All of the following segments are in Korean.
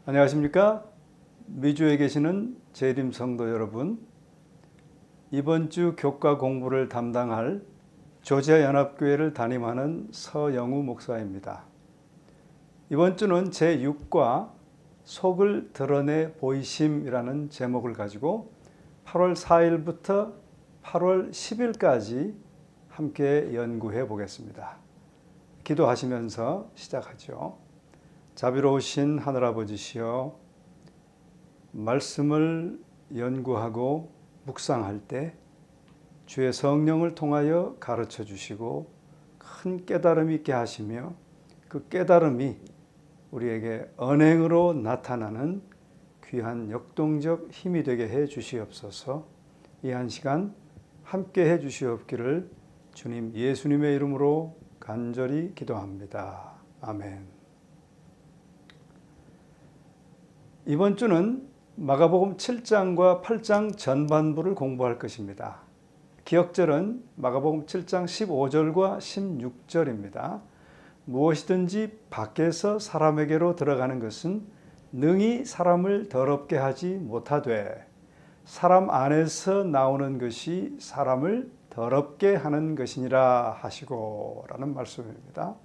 안녕하십니까? 미주에 계시는 재림 성도 여러분, 이번 주 교과 공부를 담당할 조지아 연합교회를 담임하는 서영우 목사입니다. 이번 주는 제6과 속을 드러내 보이심이라는 제목을 가지고 8월 4일부터 8월 10일까지 함께 연구해 보겠습니다. 기도하시면서 시작하죠. 자비로우신 하늘아버지시여, 말씀을 연구하고 묵상할 때 주의 성령을 통하여 가르쳐 주시고 큰 깨달음이 있게 하시며, 그 깨달음이 우리에게 언행으로 나타나는 귀한 역동적 힘이 되게 해 주시옵소서. 이 한 시간 함께 해 주시옵기를 주님 예수님의 이름으로 간절히 기도합니다. 아멘. 이번 주는 마가복음 7장과 8장 전반부를 공부할 것입니다. 기억절은 마가복음 7장 15절과 16절입니다. 무엇이든지 밖에서 사람에게로 들어가는 것은 능히 사람을 더럽게 하지 못하되 사람 안에서 나오는 것이 사람을 더럽게 하는 것이니라 하시고 라는 말씀입니다.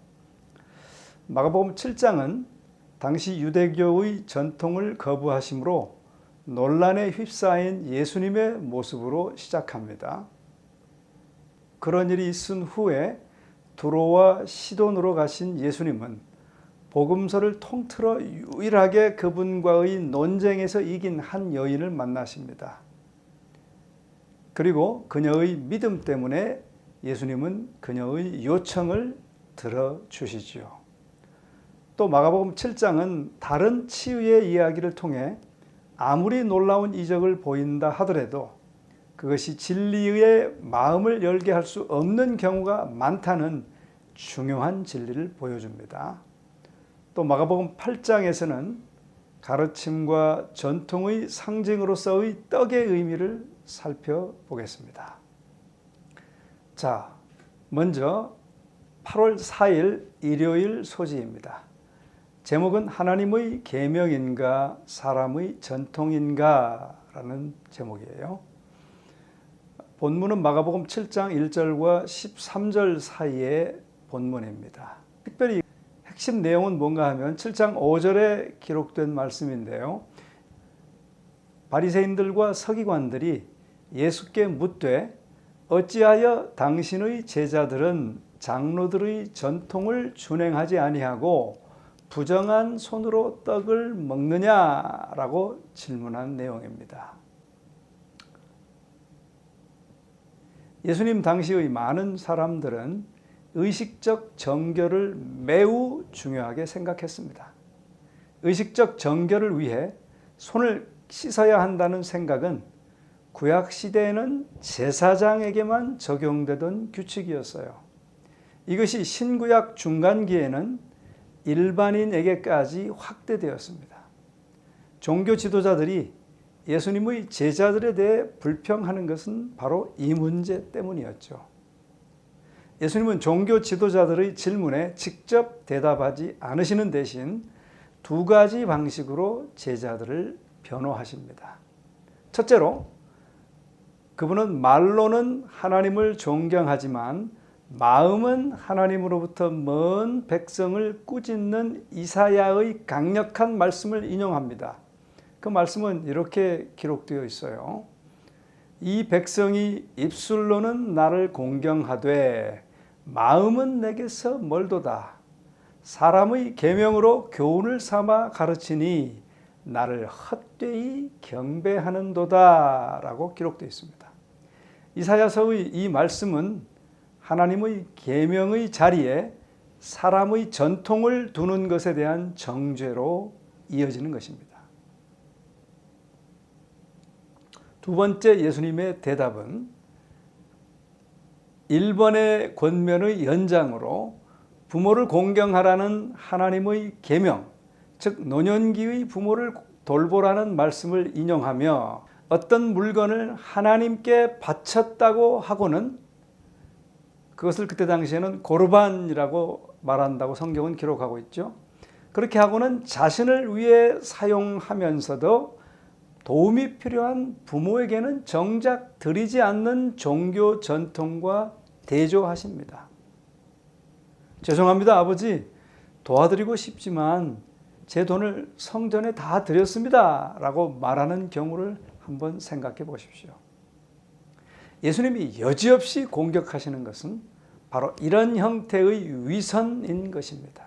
마가복음 7장은 당시 유대교의 전통을 거부하심으로 논란에 휩싸인 예수님의 모습으로 시작합니다. 그런 일이 있은 후에 두로와 시돈으로 가신 예수님은 복음서를 통틀어 유일하게 그분과의 논쟁에서 이긴 한 여인을 만나십니다. 그리고 그녀의 믿음 때문에 예수님은 그녀의 요청을 들어주시지요. 또 마가복음 7장은 다른 치유의 이야기를 통해 아무리 놀라운 이적을 보인다 하더라도 그것이 진리의 마음을 열게 할 수 없는 경우가 많다는 중요한 진리를 보여줍니다. 또 마가복음 8장에서는 가르침과 전통의 상징으로서의 떡의 의미를 살펴보겠습니다. 자, 먼저 8월 4일 일요일 소지입니다. 제목은 하나님의 계명인가 사람의 전통인가 라는 제목이에요. 본문은 마가복음 7장 1절과 13절 사이의 본문입니다. 특별히 핵심 내용은 뭔가 하면 7장 5절에 기록된 말씀인데요. 바리새인들과 서기관들이 예수께 묻되 어찌하여 당신의 제자들은 장로들의 전통을 준행하지 아니하고 부정한 손으로 떡을 먹느냐라고 질문한 내용입니다. 예수님 당시의 많은 사람들은 의식적 정결을 매우 중요하게 생각했습니다. 의식적 정결을 위해 손을 씻어야 한다는 생각은 구약 시대에는 제사장에게만 적용되던 규칙이었어요. 이것이 신구약 중간기에는 일반인에게까지 확대되었습니다. 종교 지도자들이 예수님의 제자들에 대해 불평하는 것은 바로 이 문제 때문이었죠. 예수님은 종교 지도자들의 질문에 직접 대답하지 않으시는 대신 두 가지 방식으로 제자들을 변호하십니다. 첫째로, 그분은 말로는 하나님을 존경하지만 마음은 하나님으로부터 먼 백성을 꾸짖는 이사야의 강력한 말씀을 인용합니다. 그 말씀은 이렇게 기록되어 있어요. 이 백성이 입술로는 나를 공경하되 마음은 내게서 멀도다. 사람의 계명으로 교훈을 삼아 가르치니 나를 헛되이 경배하는도다 라고 기록되어 있습니다. 이사야서의 이 말씀은 하나님의 계명의 자리에 사람의 전통을 두는 것에 대한 정죄로 이어지는 것입니다. 두 번째 예수님의 대답은 1번의 권면의 연장으로 부모를 공경하라는 하나님의 계명, 즉 노년기의 부모를 돌보라는 말씀을 인용하며 어떤 물건을 하나님께 바쳤다고 하고는 그것을 그때 당시에는 고르반이라고 말한다고 성경은 기록하고 있죠. 그렇게 하고는 자신을 위해 사용하면서도 도움이 필요한 부모에게는 정작 드리지 않는 종교 전통과 대조하십니다. 죄송합니다, 아버지. 도와드리고 싶지만 제 돈을 성전에 다 드렸습니다. 라고 말하는 경우를 한번 생각해 보십시오. 예수님이 여지없이 공격하시는 것은 바로 이런 형태의 위선인 것입니다.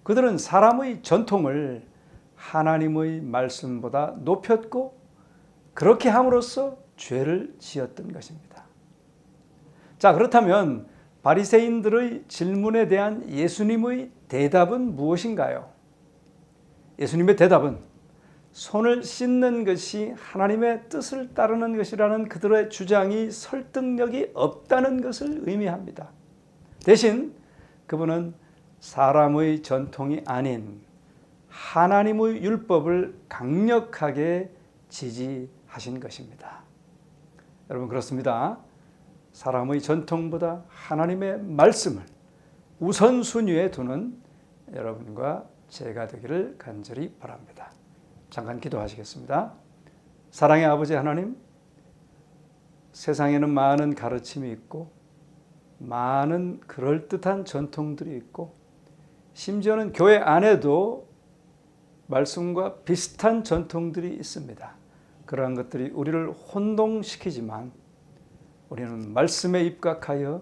그들은 사람의 전통을 하나님의 말씀보다 높였고 그렇게 함으로써 죄를 지었던 것입니다. 자, 그렇다면 바리새인들의 질문에 대한 예수님의 대답은 무엇인가요? 예수님의 대답은 손을 씻는 것이 하나님의 뜻을 따르는 것이라는 그들의 주장이 설득력이 없다는 것을 의미합니다. 대신 그분은 사람의 전통이 아닌 하나님의 율법을 강력하게 지지하신 것입니다. 여러분, 그렇습니다. 사람의 전통보다 하나님의 말씀을 우선순위에 두는 여러분과 제가 되기를 간절히 바랍니다. 잠깐 기도하시겠습니다. 사랑의 아버지 하나님, 세상에는 많은 가르침이 있고 많은 그럴듯한 전통들이 있고 심지어는 교회 안에도 말씀과 비슷한 전통들이 있습니다. 그러한 것들이 우리를 혼동시키지만 우리는 말씀에 입각하여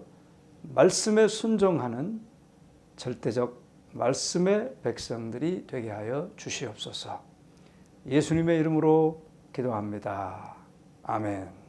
말씀에 순종하는 절대적 말씀의 백성들이 되게 하여 주시옵소서. 예수님의 이름으로 기도합니다. 아멘.